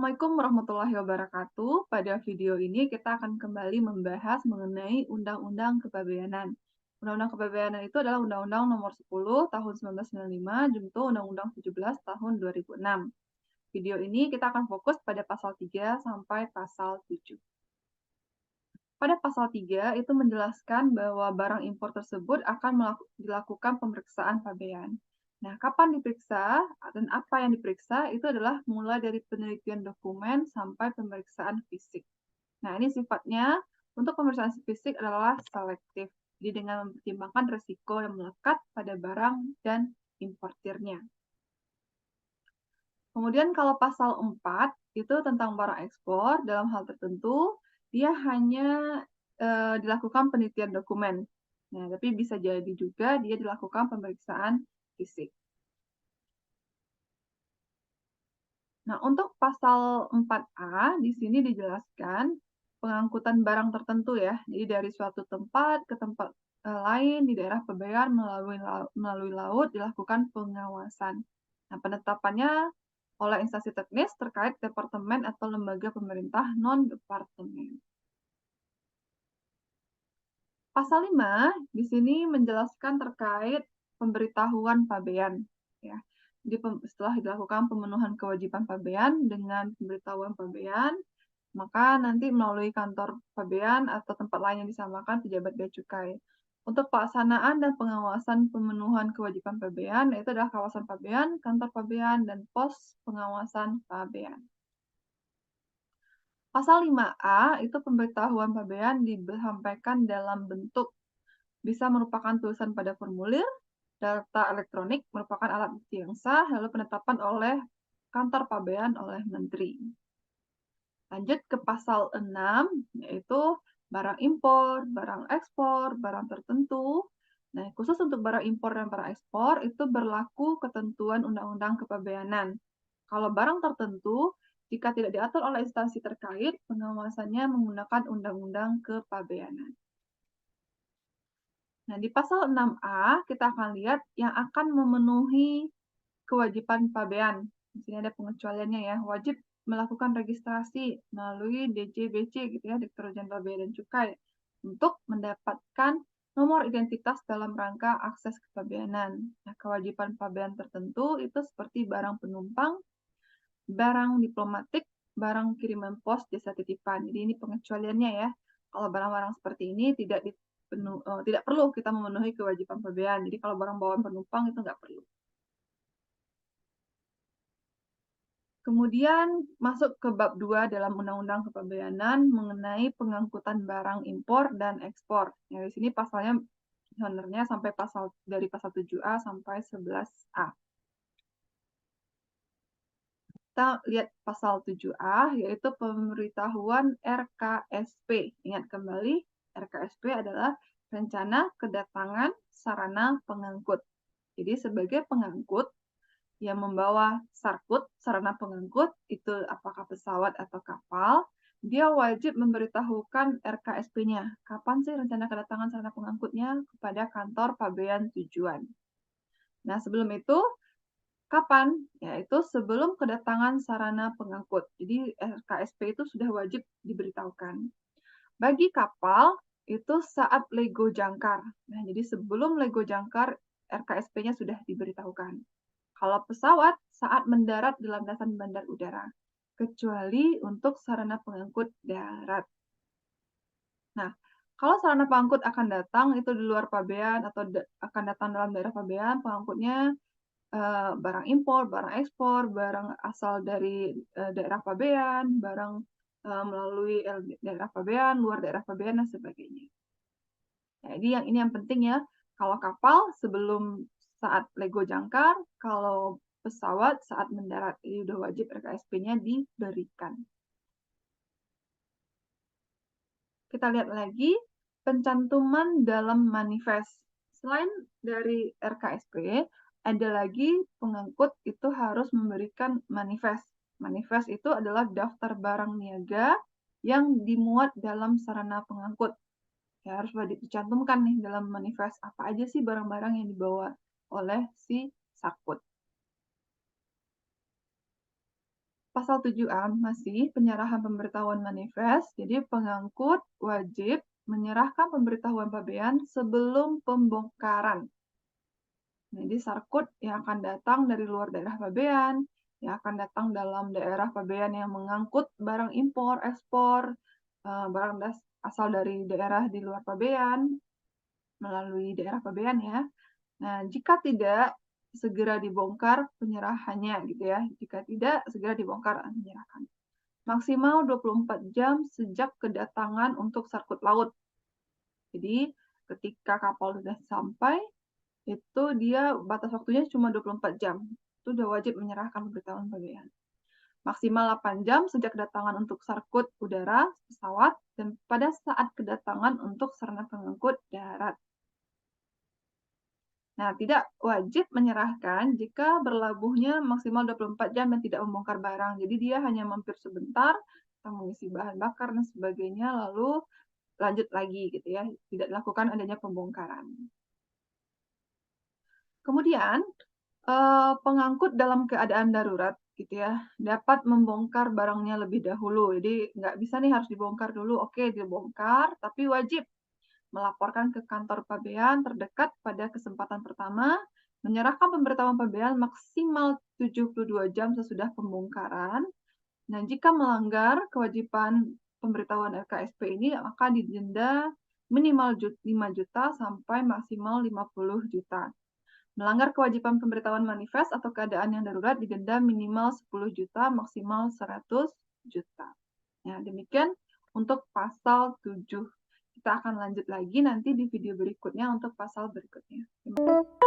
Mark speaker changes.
Speaker 1: Assalamualaikum warahmatullahi wabarakatuh. Pada video ini kita akan kembali membahas mengenai Undang-Undang Kepabeanan. Undang-Undang Kepabeanan itu adalah Undang-Undang Nomor 10 Tahun 1995 junto Undang-Undang 17 Tahun 2006. Video ini kita akan fokus pada pasal 3 sampai pasal 7. Pada pasal 3 itu menjelaskan bahwa barang impor tersebut akan dilakukan pemeriksaan pabean. Nah, kapan diperiksa dan apa yang diperiksa itu adalah mulai dari penelitian dokumen sampai pemeriksaan fisik. Nah, ini sifatnya untuk pemeriksaan fisik adalah selektif. Jadi dengan mempertimbangkan risiko yang melekat pada barang dan importirnya. Kemudian kalau pasal 4 itu tentang barang ekspor dalam hal tertentu, dia hanya dilakukan penelitian dokumen. Nah, tapi bisa jadi juga dia dilakukan pemeriksaan fisik. Nah, untuk pasal 4A di sini dijelaskan pengangkutan barang tertentu ya. Jadi dari suatu tempat ke tempat lain di daerah pabean melalui laut dilakukan pengawasan. Nah, penetapannya oleh instansi teknis terkait departemen atau lembaga pemerintah non-departemen. Pasal 5 di sini menjelaskan terkait pemberitahuan pabean. Ya. Jadi setelah dilakukan pemenuhan kewajiban pabean dengan pemberitahuan pabean, maka nanti melalui kantor pabean atau tempat lain yang disamakan pejabat bea cukai. Untuk pelaksanaan dan pengawasan pemenuhan kewajiban pabean, yaitu adalah kawasan pabean, kantor pabean, dan pos pengawasan pabean. Pasal 5A itu pemberitahuan pabean disampaikan dalam bentuk bisa merupakan tulisan pada formulir, data elektronik merupakan alat bukti yang sah, lalu penetapan oleh kantor pabean oleh menteri. Lanjut ke pasal 6, yaitu barang impor, barang ekspor, barang tertentu. Nah, khusus untuk barang impor dan barang ekspor itu berlaku ketentuan Undang-Undang Kepabeanan. Kalau barang tertentu, jika tidak diatur oleh instansi terkait, pengawasannya menggunakan Undang-Undang Kepabeanan. Nah, di pasal 6A kita akan lihat yang akan memenuhi kewajiban pabean. Di sini ada pengecualiannya ya, wajib melakukan registrasi melalui DJBC gitu ya, Direktorat Jenderal Bea dan Cukai untuk mendapatkan nomor identitas dalam rangka akses kepabeanan. Nah, kewajiban pabean tertentu itu seperti barang penumpang, barang diplomatik, barang kiriman pos, jasa titipan. Jadi ini pengecualiannya ya. Kalau barang-barang seperti ini tidak perlu kita memenuhi kewajiban pabean. Jadi kalau barang bawaan penumpang itu nggak perlu. Kemudian masuk ke bab 2 dalam Undang-Undang Kepabeanan mengenai pengangkutan barang impor dan ekspor. Nah, di sini pasalnya sebenarnya sampai dari pasal 7A sampai 11A. Kita lihat pasal 7A, yaitu pemberitahuan RKSP. Ingat kembali, RKSP adalah Rencana Kedatangan Sarana Pengangkut. Jadi sebagai pengangkut yang membawa sarana pengangkut, itu apakah pesawat atau kapal, dia wajib memberitahukan RKSP-nya. Kapan sih rencana kedatangan sarana pengangkutnya kepada kantor pabean tujuan. Nah, sebelum itu, kapan? Yaitu sebelum kedatangan sarana pengangkut. Jadi RKSP itu sudah wajib diberitahukan. Bagi kapal, itu saat lego jangkar. Nah, jadi sebelum lego jangkar, RKSP-nya sudah diberitahukan. Kalau pesawat, saat mendarat di landasan bandar udara. Kecuali untuk sarana pengangkut darat. Nah, kalau sarana pengangkut akan datang, itu di luar pabean atau akan datang dalam daerah pabean, pengangkutnya barang impor, barang ekspor, barang asal dari daerah pabean, barang melalui daerah pabean, luar daerah pabean, dan sebagainya. Jadi ini yang penting ya, kalau kapal sebelum saat lego jangkar, kalau pesawat saat mendarat, ini udah wajib RKSP-nya diberikan. Kita lihat lagi pencantuman dalam manifest. Selain dari RKSP, ada lagi pengangkut itu harus memberikan manifest. Manifest itu adalah daftar barang niaga yang dimuat dalam sarana pengangkut. Ya, harus dicantumkan nih dalam manifest apa aja sih barang-barang yang dibawa oleh si sakut. Pasal 7A masih penyerahan pemberitahuan manifest. Jadi pengangkut wajib menyerahkan pemberitahuan pabean sebelum pembongkaran. Jadi sarkut yang akan datang dari luar daerah pabean, yang akan datang dalam daerah pabean yang mengangkut barang impor, ekspor, barang asal dari daerah di luar pabean, melalui daerah pabean ya. Nah, jika tidak, segera dibongkar penyerahannya gitu ya. Jika tidak, segera dibongkar penyerahan. Maksimal 24 jam sejak kedatangan untuk sarkut laut. Jadi, ketika kapal sudah sampai, itu dia batas waktunya cuma 24 jam. Itu udah wajib menyerahkan pemberitahuan pabean. Maksimal 8 jam sejak kedatangan untuk sarkut udara, pesawat, dan pada saat kedatangan untuk sarana pengangkut darat. Nah, tidak wajib menyerahkan jika berlabuhnya maksimal 24 jam dan tidak membongkar barang. Jadi dia hanya mampir sebentar, mengisi bahan bakar dan sebagainya, lalu lanjut lagi gitu ya. Tidak dilakukan adanya pembongkaran. Kemudian, pengangkut dalam keadaan darurat gitu ya, dapat membongkar barangnya lebih dahulu. Jadi nggak bisa nih harus dibongkar dulu, oke dibongkar, tapi wajib melaporkan ke kantor pabean terdekat pada kesempatan pertama, menyerahkan pemberitahuan pabean maksimal 72 jam sesudah pembongkaran. Nah, jika melanggar kewajiban pemberitahuan RKSP ini, maka didenda minimal 5 juta sampai maksimal 50 juta. Melanggar kewajiban pemberitahuan manifest atau keadaan yang darurat didenda minimal 10 juta, maksimal 100 juta. Nah, demikian untuk pasal 7. Kita akan lanjut lagi nanti di video berikutnya untuk pasal berikutnya. Terima kasih.